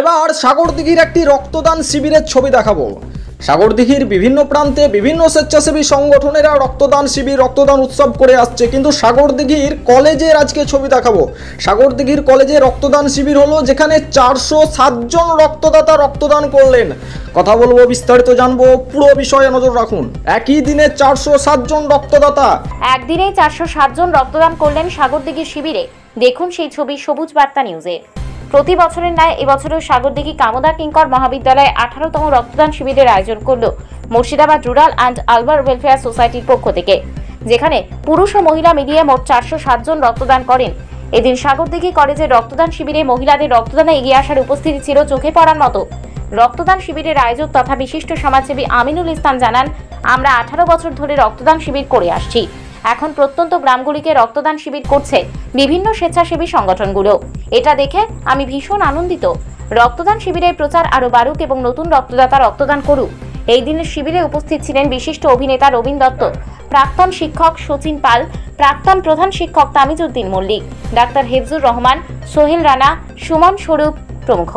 এবার সাগরদিঘির একটি রক্তদান শিবিরের ছবি দেখাবো। সাগরদিঘির বিভিন্ন প্রান্তে বিভিন্ন স্বেচ্ছাসেবী সংগঠনেরা রক্তদান শিবির, রক্তদান উৎসব করে আসছে, কিন্তু সাগরদিঘির কলেজের আজকে ছবি দেখাবো। সাগরদিঘির কলেজে রক্তদান শিবির হলো, যেখানে 407 জন রক্তদাতা রক্তদান করলেন। কথা বলবো, বিস্তারিত জানবো, পুরো বিষয়ে নজর রাখুন। একই দিনে 407 জন রক্তদাতা, একদিনে 407 জন রক্তদান করলেন সাগরদিঘির শিবিরে। দেখুন সেই ছবি সবুজ বার্তা নিউজে। প্রতি বছরের ন্যায় এবছরেও সাগরদিঘি কামোদা কিঙ্কর মহাবিদ্যালয়ে 18তম রক্তদান শিবিরের আয়োজন করল Murshidabad rural and urban welfare সোসাইটির পক্ষ থেকে, যেখানে পুরুষ ও মহিলা মিলিয়ে মোট 407 জন রক্তদান করেন। এদিন সাগরদিঘি কলেজের রক্তদান শিবিরে মহিলাদের রক্তদানে এগিয়ে আসার উপস্থিতি ছিল চোখে পড়ার মতো। রক্তদান শিবিরের আয়োজক তথা বিশিষ্ট সমাজসেবী আমিনুল ইসলাম জানান, আমরা 18 বছর ধরে রক্তদান শিবির করে আসছি। এখন প্রত্যন্ত গ্রামগুলিকে রক্তদান শিবির করছে বিভিন্ন স্বেচ্ছাসেবী সংগঠনগুলো। এটা দেখে আমি ভীষণ আনন্দিত। রক্তদান শিবিরের প্রচার আরো বাড়ুক এবং নতুন রক্তদাতা রক্তদান করুক। এই দিনের শিবিরে উপস্থিত ছিলেন বিশিষ্ট অভিনেতা রবীন দত্ত, প্রাক্তন শিক্ষক সচিন পাল, প্রাক্তন প্রধান শিক্ষক তামিজউদ্দিন মল্লিক, ডাক্তার হেফজুর রহমান, সোহেল রানা, সুমন স্বরূপ প্রমুখ।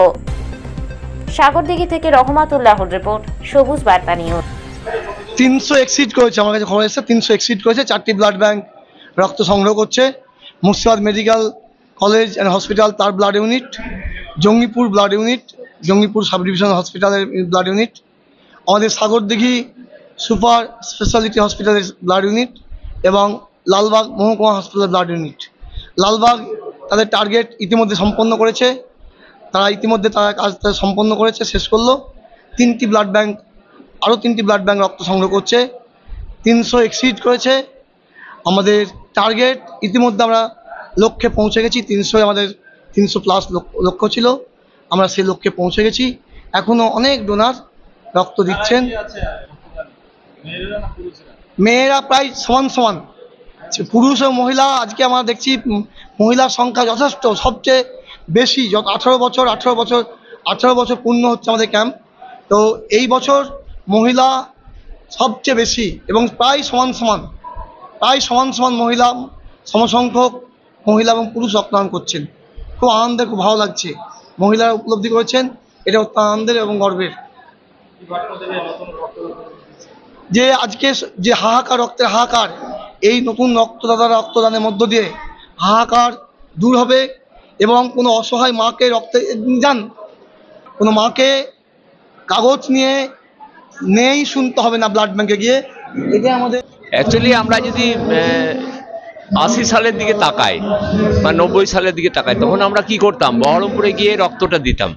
সাগরদিঘি থেকে রহমাতুল্লাহর রিপোর্ট, সবুজ বার্তা নিউজ। 300 এক্সিড করেছে, আমার কাছে খবর এসেছে 300 এক্সিড করেছে। 4টি ব্লাড ব্যাংক রক্ত সংগ্রহ করছে। Murshidabad medical college and hospital তার blood unit, Jangipur blood unit, Jangipur sub division হসপিটালের ব্লাড ইউনিট, আমাদের সাগরদিঘি সুপার স্পেশালিটি হসপিটালের ব্লাড ইউনিট এবং লালবাগ মহকুমা হসপিটালের ব্লাড ইউনিট। লালবাগ তাদের টার্গেট ইতিমধ্যে সম্পন্ন করেছে, তারা কাজ সম্পন্ন করেছে, শেষ করলো। 3টি ব্লাড ব্যাংক, আরও 3টি ব্লাড ব্যাংক রক্ত সংগ্রহ করছে। 300 এক্সিড করেছে আমাদের টার্গেট। ইতিমধ্যে আমরা লক্ষ্যে পৌঁছে গেছি। 300 আমাদের 300+ লক্ষ্য ছিল, আমরা সেই লক্ষ্যে পৌঁছে গেছি। এখনও অনেক ডোনার রক্ত দিচ্ছেন। মেয়েরা প্রায় সমান, পুরুষ ও মহিলা। আজকে আমরা দেখছি মহিলার সংখ্যা যথেষ্ট, সবচেয়ে বেশি। 18 বছর পূর্ণ হচ্ছে আমাদের ক্যাম্প, তো এই বছর মহিলা সবচেয়ে বেশি এবং প্রায় সমান মহিলা, সমসংখ্যক মহিলা এবং পুরুষ রক্তদান করছেন। খুব আনন্দের, খুব ভালো লাগছে। মহিলারা উপলব্ধি করেছেন, এটা অত্যন্ত আনন্দের এবং গর্বের। যে আজকে যে হাহাকার, রক্তের হাহাকার, এই নতুন রক্তদানের মধ্য দিয়ে হাহাকার দূর হবে এবং কোনো অসহায় মাকে কোনো মাকে কাগজ নিয়ে নেই শুনতে হবে না ব্লাড ব্যাংকে গিয়ে। এটা আমাদের অ্যাকচুয়ালি আমরা যদি 80 সালের দিকে তাকাই বা 90 সালের দিকে তাকাই, তখন আমরা কি করতাম, বহরমপুরে গিয়ে রক্তটা দিতাম।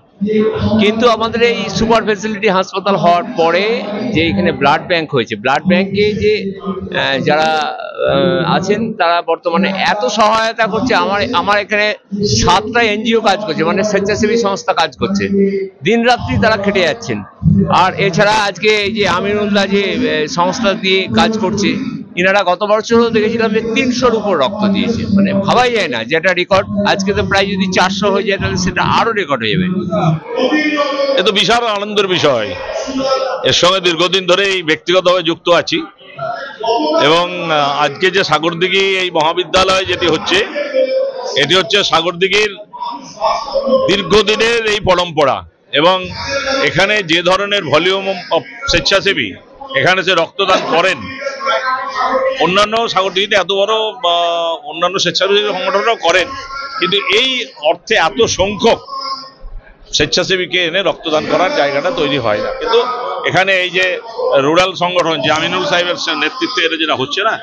কিন্তু আমাদের এই সুপার ফ্যাসিলিটি হাসপাতাল হওয়ার পরে যে এখানে ব্লাড ব্যাংক হয়েছে, ব্লাড ব্যাংকে যে যারা আছেন তারা বর্তমানে এত সহায়তা করছে। আমার এখানে 7টা এনজিও কাজ করছে, মানে স্বেচ্ছাসেবী সংস্থা কাজ করছে, দিনরাত্রি তারা খেটে যাচ্ছেন। আর এছাড়া আজকে এই যে আমিনুল্লাহ যে সংস্থা দিয়ে কাজ করছে, ইনারা গত বছরও দেখেছিলাম যে 300-র উপর রক্ত দিয়েছে। মানে ভাবাই যায় না, যেটা রেকর্ড আজকে তো প্রায় যদি 400 হয়ে যায় তাহলে সেটা আরো রেকর্ড হয়ে যাবে। এ তো বিশাল আনন্দের বিষয়। এর সঙ্গে দীর্ঘদিন ধরে এই ব্যক্তিগতভাবে যুক্ত আছি এবং আজকে যে সাগরদিঘি এই মহাবিদ্যালয় যেটি হচ্ছে, এটি হচ্ছে সাগরদিঘির দীর্ঘদিনের এই পরম্পরা এবং এখানে যে ধরনের ভলিউম অফ স্বেচ্ছাসেবী এখানে সে রক্তদান করেন, অন্যান্য সাগরদিঘিতে এত বড় অন্যান্য স্বেচ্ছাসেবী সংগঠনরাও করেন, কিন্তু এই অর্থে এত সংখ্যক স্বেচ্ছাসেবীকে এনে রক্তদান করার জায়গাটা তৈরি হয় না। কিন্তু এখানে এই যে রুরাল সংগঠন যে আমিনুল সাহেবের নেতৃত্বে এটা যেটা হচ্ছে না,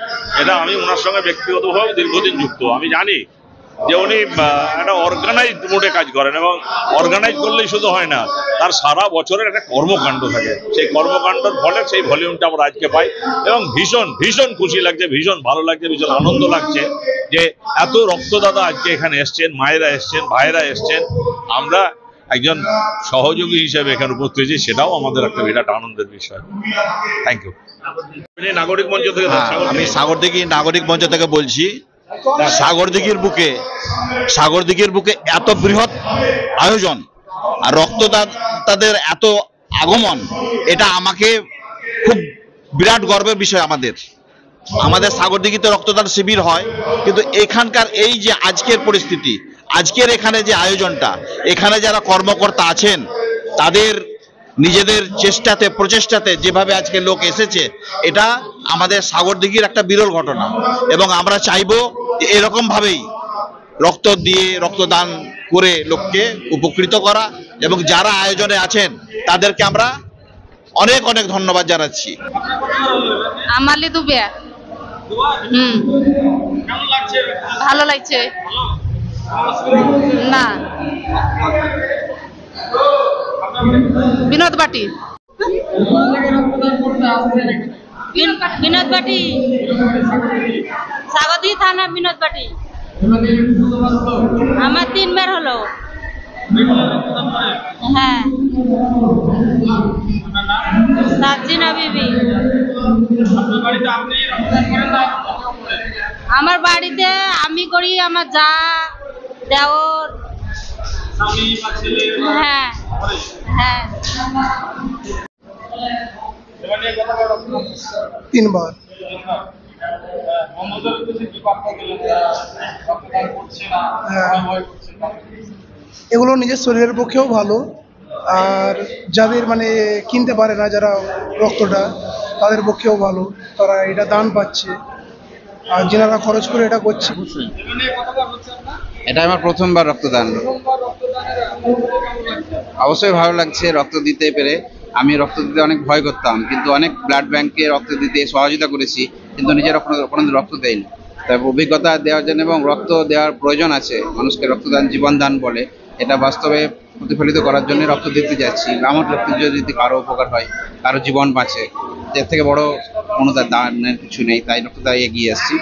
এটা আমি ওনার সঙ্গে ব্যক্তিগতভাবে দীর্ঘদিন যুক্ত। আমি জানি যে উনি একটা অর্গানাইজ মোডে কাজ করেন এবং অর্গানাইজ করলেই শুধু হয় না, তার সারা বছরের একটা কর্মকাণ্ড থাকে। সেই কর্মকাণ্ডের ফলে সেই ভলিউমটা আমরা আজকে পাই এবং ভীষণ খুশি লাগছে, ভীষণ ভালো লাগছে, ভীষণ আনন্দ লাগছে যে এত রক্তদাতা আজকে এখানে এসছেন, মায়েরা এসছেন, ভাইয়েরা এসছেন। আমরা একজন সহযোগী হিসেবে এখানে উপস্থিত হয়েছি, সেটাও আমাদের একটা বিরাট আনন্দের বিষয়। Thank you. নাগরিক মঞ্চ থেকে, আমি সাগরদিঘি নাগরিক মঞ্চ থেকে বলছি। সাগরদিঘির বুকে এত বৃহৎ আয়োজন আর রক্তদাতাদের এত আগমন, এটা আমাকে খুব বিরাট গর্বের বিষয়। আমাদের সাগরদিঘিতে রক্তদান শিবির হয়, কিন্তু এখানকার এই যে আজকের পরিস্থিতি, আজকের এখানে যে আয়োজনটা, এখানে যারা কর্মকর্তা আছেন তাদের নিজেদের চেষ্টাতে প্রচেষ্টাতে যেভাবে আজকে লোক এসেছে, এটা আমাদের সাগরদিঘির একটা বিরল ঘটনা। এবং আমরা চাইবো যে এরকম ভাবেই রক্তদান করে লোককে উপকৃত করা, এবং যারা আয়োজনে আছেন তাদেরকে আমরা অনেক অনেক ধন্যবাদ জানাচ্ছি। আমালি দুবে ভালো লাগছে না। বিনোদ বাটি স্বাগতিক থানা বিনোদ বাটি। আমার 3 বার হলো। হ্যাঁ, সাজিনা বিবি। আমার বাড়িতে আমি করি, আমার যা, দেওর। হ্যাঁ হ্যাঁ। 3 বার। এগুলো নিজের শরীরের পক্ষেও ভালো, আর যাদের মানে কিনতে পারে না, যারা রক্তটা, তাদের পক্ষেও ভালো, তারা এটা দান পাচ্ছে, আর যারা খরচ করে এটা করছে। এটা আমার প্রথমবার রক্তদান। অবশ্যই ভালো লাগছে রক্ত দিতে পেরে। আমি রক্ত দিতে অনেক ভয় করতাম, কিন্তু অনেক ব্লাড ব্যাংকে রক্ত দিতে সহযোগিতা করেছি, কিন্তু নিজের কোনো রক্ত দেয়নি। তাই অভিজ্ঞতা দেওয়ার জন্য এবং রক্ত দেওয়ার প্রয়োজন আছে, মানুষকে রক্তদান জীবনদান বলে, এটা বাস্তবে প্রতিফলিত করার জন্য রক্ত দিতে যাচ্ছি। আমার রক্ত যদি কারো উপকার হয়, কারো জীবন বাঁচে, এর থেকে বড় কোনো দানের কিছু নেই। তাই রক্তদান এগিয়ে আসছি,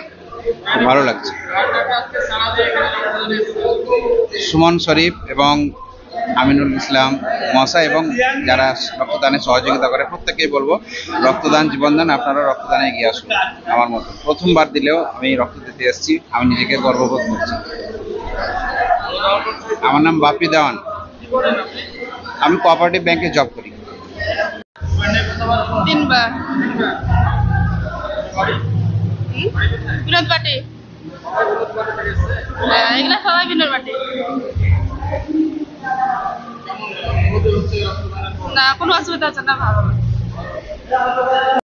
খুব ভালো লাগছে। সুমন শরীফ এবং আমিনুল ইসলাম মহাশয় এবং যারা রক্তদানে সহযোগিতা করে প্রত্যেকেই বলবো, রক্তদান জীবনদান, আপনারা রক্তদানে এগিয়ে আসুন। আমার মতো প্রথমবার দিলেও আমি রক্ত দিতে এসেছি, আমি নিজেকে গর্ববোধ করছি। আমার নাম বাপি দেওয়ান, আমি কোঅপারেটিভ ব্যাংকে জব করি। 3 বার। বিনোদ বাটি। এগুলা সবাই বিনোদ বাটি। না, কোনো অসুবিধা আছে না, ভালো।